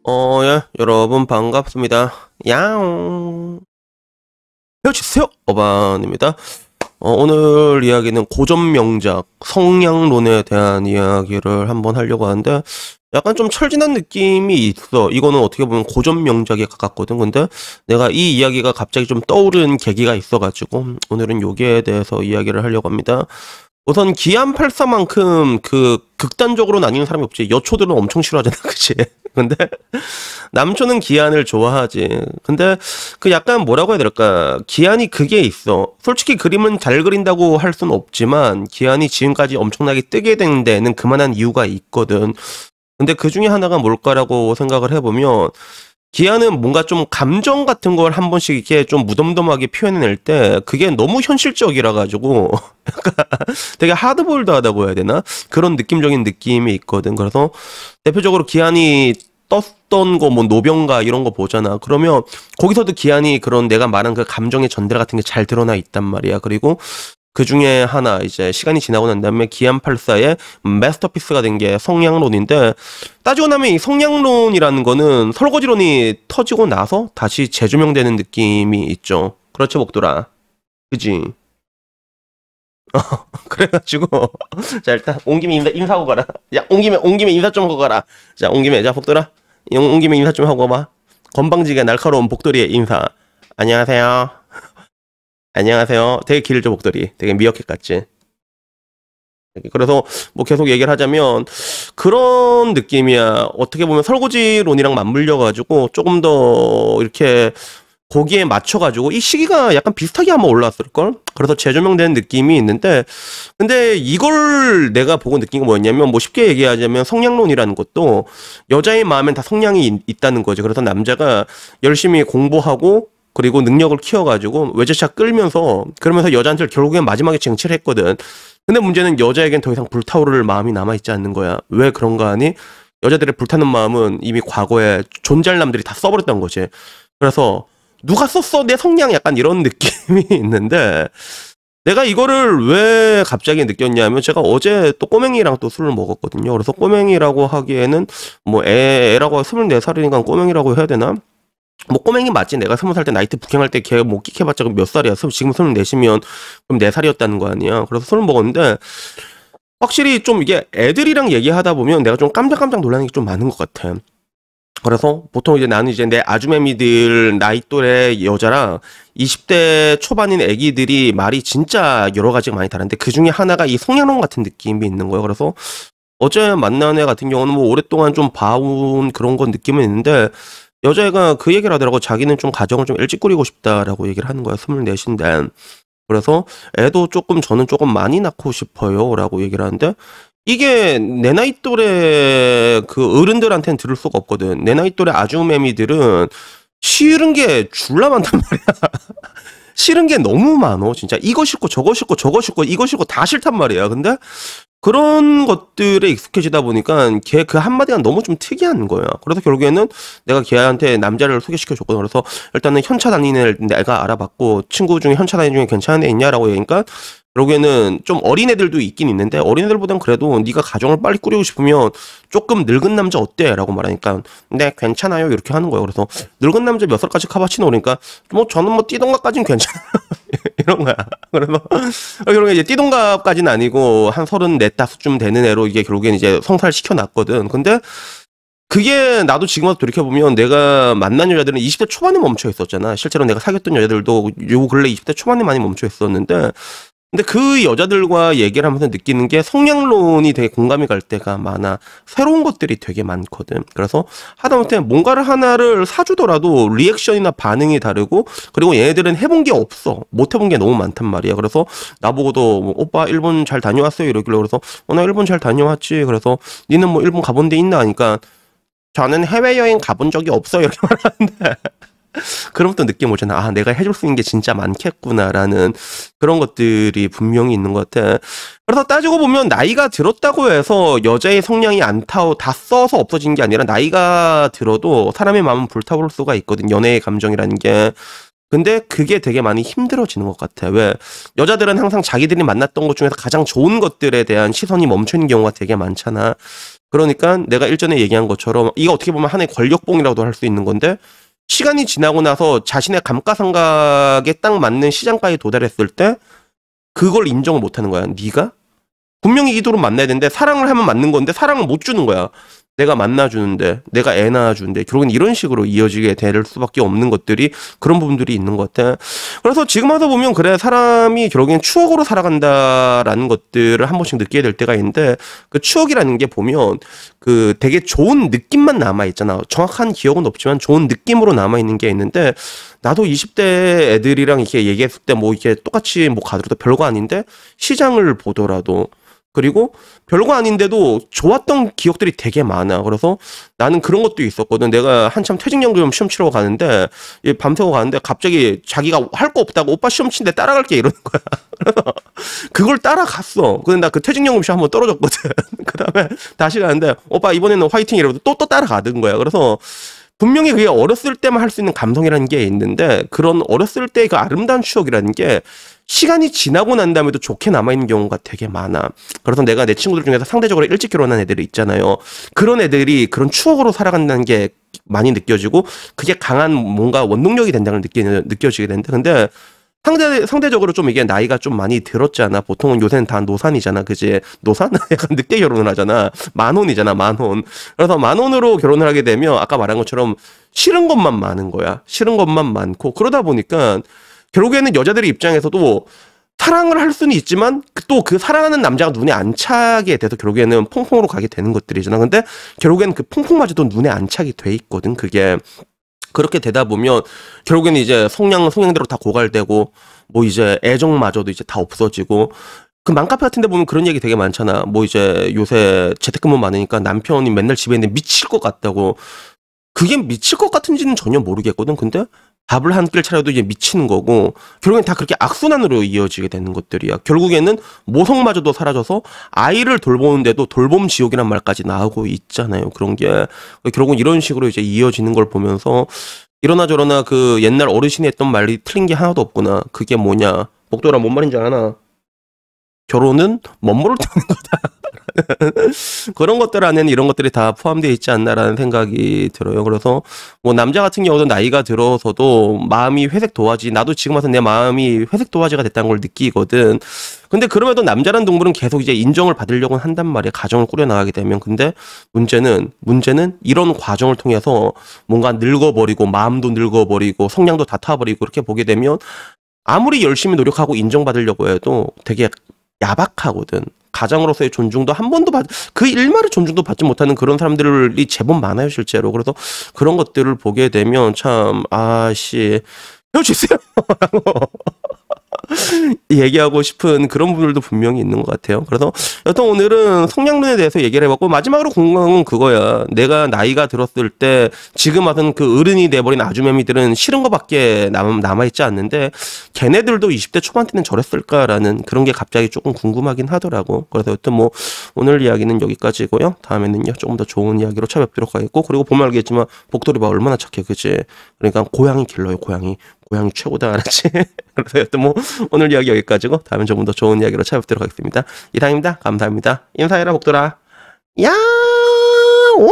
예, 여러분 반갑습니다. 야옹. 헤어지세요. 어반입니다. 오늘 이야기는 고전 명작 성량론에 대한 이야기를 한번 하려고 하는데 약간 좀 철진한 느낌이 있어. 이거는 어떻게 보면 고전 명작에 가깝거든. 근데 내가 이 이야기가 갑자기 좀 떠오른 계기가 있어가지고 오늘은 여기에 대해서 이야기를 하려고 합니다. 우선 기안 84만큼 그 극단적으로 나뉘는 사람이 없지. 여초들은 엄청 싫어하잖아, 그치? 근데 남초는 기안을 좋아하지. 근데 그 약간 뭐라고 해야 될까? 기안이 그게 있어. 솔직히 그림은 잘 그린다고 할 수는 없지만 기안이 지금까지 엄청나게 뜨게 된 데는 그만한 이유가 있거든. 근데 그 중에 하나가 뭘까라고 생각을 해보면 기아는 뭔가 좀 감정 같은 걸 한 번씩 이렇게 좀 무덤덤하게 표현해낼 때 그게 너무 현실적이라 가지고 약간 되게 하드보일드하다고 해야 되나? 그런 느낌적인 느낌이 있거든. 그래서 대표적으로 기안이 떴던 거 뭐 노병가 이런 거 보잖아. 그러면 거기서도 기안이 그런 내가 말한 그 감정의 전달 같은 게 잘 드러나 있단 말이야. 그리고 그 중에 하나 이제 시간이 지나고 난 다음에 기안84의 마스터피스가 된 게 성량론인데 따지고 나면 이 성량론이라는 거는 설거지론이 터지고 나서 다시 재조명되는 느낌이 있죠. 그렇죠, 목돌아. 그지? 그래가지고 자 일단 온 김에 인사하고 가라. 야, 온 김에 인사 좀 하고 가라. 자, 온 김에 자 복돌아. 온 김에 인사 좀 하고 봐. 건방지게 날카로운 복돌이의 인사. 안녕하세요. 안녕하세요. 되게 길죠, 목도리. 되게 미어캣 같지. 그래서 뭐 계속 얘기를 하자면 그런 느낌이야. 어떻게 보면 설거지론이랑 맞물려가지고 조금 더 이렇게 거기에 맞춰가지고 이 시기가 약간 비슷하게 한번 올라왔을걸? 그래서 재조명되는 느낌이 있는데 근데 이걸 내가 보고 느낀 건 뭐였냐면 뭐 쉽게 얘기하자면 성량론이라는 것도 여자의 마음엔 다 성량이 있다는 거지. 그래서 남자가 열심히 공부하고 그리고 능력을 키워가지고 외제차 끌면서 그러면서 여자한테 결국엔 마지막에 쟁취를 했거든. 근데 문제는 여자에겐 더 이상 불타오를 마음이 남아있지 않는 거야. 왜 그런가 하니 여자들의 불타는 마음은 이미 과거에 존재할 남들이 다 써버렸던 거지. 그래서 누가 썼어 내 성량 약간 이런 느낌이 있는데 내가 이거를 왜 갑자기 느꼈냐면 제가 어제 또 꼬맹이랑 또 술을 먹었거든요. 그래서 꼬맹이라고 하기에는 뭐 애라고 24살이니까 꼬맹이라고 해야 되나? 뭐 꼬맹이 맞지. 내가 20살 때 나이트 부킹할 때 걔 뭐 끽해봤자 몇 살이야. 지금 24시면 그럼 4살이었다는 거 아니야. 그래서 술을 먹었는데 확실히 좀 이게 애들이랑 얘기하다 보면 내가 좀 깜짝깜짝 놀라는 게 좀 많은 것 같아. 그래서 보통 이제 나는 이제 내 아주매미들 나이 또래 여자랑 20대 초반인 애기들이 말이 진짜 여러 가지가 많이 다른데 그 중에 하나가 이 성향론 같은 느낌이 있는 거예요. 그래서 어제 만난 애 같은 경우는 뭐 오랫동안 좀 봐온 그런 건 느낌은 있는데 여자애가 그 얘기를 하더라고. 자기는 좀 가정을 좀 일찍 꾸리고 싶다라고 얘기를 하는 거야. 24인데. 그래서 애도 저는 조금 많이 낳고 싶어요. 라고 얘기를 하는데 이게 내 나이 또래 그 어른들한테는 들을 수가 없거든. 내 나이 또래 아주매미들은 싫은 게 줄라 많단 말이야. 싫은 게 너무 많어. 진짜 이거 싫고 저거 싫고 저거 싫고 이거 싫고 다 싫단 말이야. 근데 그런 것들에 익숙해지다 보니까 걔 그 한마디가 너무 좀 특이한 거야. 그래서 결국에는 내가 걔한테 남자를 소개시켜줬거든. 그래서 일단은 현차 다니는 애를 내가 알아봤고 친구 중에 현차 다니는 중에 괜찮은 애 있냐라고 하니까 결국에는 좀 어린 애들도 있긴 있는데 어린 애들보단 그래도 네가 가정을 빨리 꾸리고 싶으면 조금 늙은 남자 어때? 라고 말하니까 네 괜찮아요 이렇게 하는 거예요. 그래서 늙은 남자 몇 살까지 카바치노 오니까 뭐 저는 뭐 띠동갑까지는 괜찮아요. 이런 거야. 그래서 결국에 이제 띠동갑까지는 아니고 한 34~5쯤 되는 애로 이게 결국엔 이제 성사를 시켜놨거든. 근데 그게 나도 지금 와서 돌이켜보면 내가 만난 여자들은 20대 초반에 멈춰 있었잖아. 실제로 내가 사귀었던 여자들도 요 근래 20대 초반에 많이 멈춰 있었는데 근데 그 여자들과 얘기를 하면서 느끼는 게 성량론이 되게 공감이 갈 때가 많아. 새로운 것들이 되게 많거든. 그래서 하다못해 뭔가를 하나를 사주더라도 리액션이나 반응이 다르고 그리고 얘네들은 해본 게 없어. 못 해본 게 너무 많단 말이야. 그래서 나보고도 뭐, 오빠 일본 잘 다녀왔어요 이러길래 그래서 나 일본 잘 다녀왔지. 그래서 니는 뭐 일본 가본 데 있나 하니까 저는 해외여행 가본 적이 없어요 이렇게 말하는데 그럼 또 느낌 오잖아. 아, 내가 해줄 수 있는 게 진짜 많겠구나라는 그런 것들이 분명히 있는 것 같아. 그래서 따지고 보면 나이가 들었다고 해서 여자의 성량이 안 타오 다 써서 없어진 게 아니라 나이가 들어도 사람의 마음은 불타오를 수가 있거든. 연애의 감정이라는 게. 근데 그게 되게 많이 힘들어지는 것 같아. 왜? 여자들은 항상 자기들이 만났던 것 중에서 가장 좋은 것들에 대한 시선이 멈춰있는 경우가 되게 많잖아. 그러니까 내가 일전에 얘기한 것처럼 이거 어떻게 보면 하나의 권력봉이라고도 할 수 있는 건데 시간이 지나고 나서 자신의 감가상각에 딱 맞는 시장가에 도달했을 때 그걸 인정을 못하는 거야. 네가 분명히 이도로 만나야 되는데 사랑을 하면 맞는 건데 사랑을 못 주는 거야. 내가 만나주는데 내가 애 낳아주는데 결국엔 이런 식으로 이어지게 될 수밖에 없는 것들이 그런 부분들이 있는 것 같아. 그래서 지금 와서 보면 그래 사람이 결국엔 추억으로 살아간다라는 것들을 한 번씩 느끼게 될 때가 있는데 그 추억이라는 게 보면 그 되게 좋은 느낌만 남아있잖아. 정확한 기억은 없지만 좋은 느낌으로 남아있는 게 있는데 나도 20대 애들이랑 이렇게 얘기했을 때 뭐 이렇게 똑같이 뭐 가더라도 별거 아닌데 시장을 보더라도 그리고 별거 아닌데도 좋았던 기억들이 되게 많아. 그래서 나는 그런 것도 있었거든. 내가 한참 퇴직연금 시험 치러 가는데 밤새고 가는데 갑자기 자기가 할 거 없다고 오빠 시험 친데 따라갈게 이러는 거야. 그래서 그걸 따라갔어. 근데 나 그 퇴직연금 시험 한번 떨어졌거든. 그 다음에 다시 가는데 오빠 이번에는 화이팅 이러고 또 따라가던 거야. 그래서 분명히 그게 어렸을 때만 할 수 있는 감성이라는 게 있는데 그런 어렸을 때의 그 아름다운 추억이라는 게 시간이 지나고 난 다음에도 좋게 남아있는 경우가 되게 많아. 그래서 내가 내 친구들 중에서 상대적으로 일찍 결혼한 애들이 있잖아요. 그런 애들이 그런 추억으로 살아간다는 게 많이 느껴지고 그게 강한 뭔가 원동력이 된다는 느껴지게 된다. 근데 상대적으로 좀 이게 나이가 좀 많이 들었잖아. 보통은 요새는 다 노산이잖아. 그지? 노산? 약간 늦게 결혼을 하잖아. 만혼이잖아, 만혼. 그래서 만혼으로 결혼을 하게 되면 아까 말한 것처럼 싫은 것만 많은 거야. 싫은 것만 많고. 그러다 보니까 결국에는 여자들의 입장에서도 사랑을 할 수는 있지만 또 그 사랑하는 남자가 눈에 안 차게 돼서 결국에는 퐁퐁으로 가게 되는 것들이잖아. 근데 결국에는 그 퐁퐁마저도 눈에 안 차게 돼 있거든. 그게. 그렇게 되다 보면 결국에는 이제 성향대로 다 고갈되고 뭐 이제 애정마저도 이제 다 없어지고 그 맘카페 같은 데 보면 그런 얘기 되게 많잖아. 뭐 이제 요새 재택근무 많으니까 남편이 맨날 집에 있는데 미칠 것 같다고. 그게 미칠 것 같은지는 전혀 모르겠거든. 근데 밥을 한 끼를 차려도 이제 미치는 거고 결국엔 다 그렇게 악순환으로 이어지게 되는 것들이야. 결국에는 모성마저도 사라져서 아이를 돌보는데도 돌봄 지옥이란 말까지 나오고 있잖아요. 그런 게 결국은 이런 식으로 이제 이어지는 걸 보면서 이러나 저러나 그 옛날 어르신이 했던 말이 틀린 게 하나도 없구나. 그게 뭐냐. 목도라 뭔 말인지 아나? 결혼은 멋모를 타는 거다. 그런 것들 안에는 이런 것들이 다 포함되어 있지 않나라는 생각이 들어요. 그래서 뭐 남자 같은 경우도 나이가 들어서도 마음이 회색 도화지, 나도 지금 와서 내 마음이 회색 도화지가 됐다는 걸 느끼거든. 근데 그럼에도 남자란 동물은 계속 이제 인정을 받으려고 한단 말이야. 가정을 꾸려나가게 되면. 근데 문제는 이런 과정을 통해서 뭔가 늙어버리고 마음도 늙어버리고 성량도 다 타버리고 그렇게 보게 되면 아무리 열심히 노력하고 인정받으려고 해도 되게 야박하거든. 가장으로서의 존중도 한 번도 그 일말의 존중도 받지 못하는 그런 사람들이 제법 많아요, 실제로. 그래서 그런 것들을 보게 되면 참, 헤어지세요. 라고 얘기하고 싶은 그런 부분들도 분명히 있는 것 같아요. 그래서 여튼 오늘은 성량론에 대해서 얘기를 해봤고 마지막으로 궁금한 건 그거야. 내가 나이가 들었을 때 지금 와서는 그 어른이 돼버린 아주매미들은 싫은 거밖에 남아있지 않는데 걔네들도 20대 초반 때는 저랬을까라는 그런 게 갑자기 조금 궁금하긴 하더라고. 그래서 여튼 뭐 오늘 이야기는 여기까지고요. 다음에는요 조금 더 좋은 이야기로 찾아뵙도록 하겠고 그리고 보면 알겠지만 복돌이가 얼마나 착해, 그치? 그러니까 고양이 킬러요, 고양이 최고다, 알았지? 그래서 여튼 뭐 오늘 이야기 여기까지고 다음엔 조금 더 좋은 이야기로 찾아뵙도록 하겠습니다. 이상입니다. 감사합니다. 인사해라 복돌아. 야 오.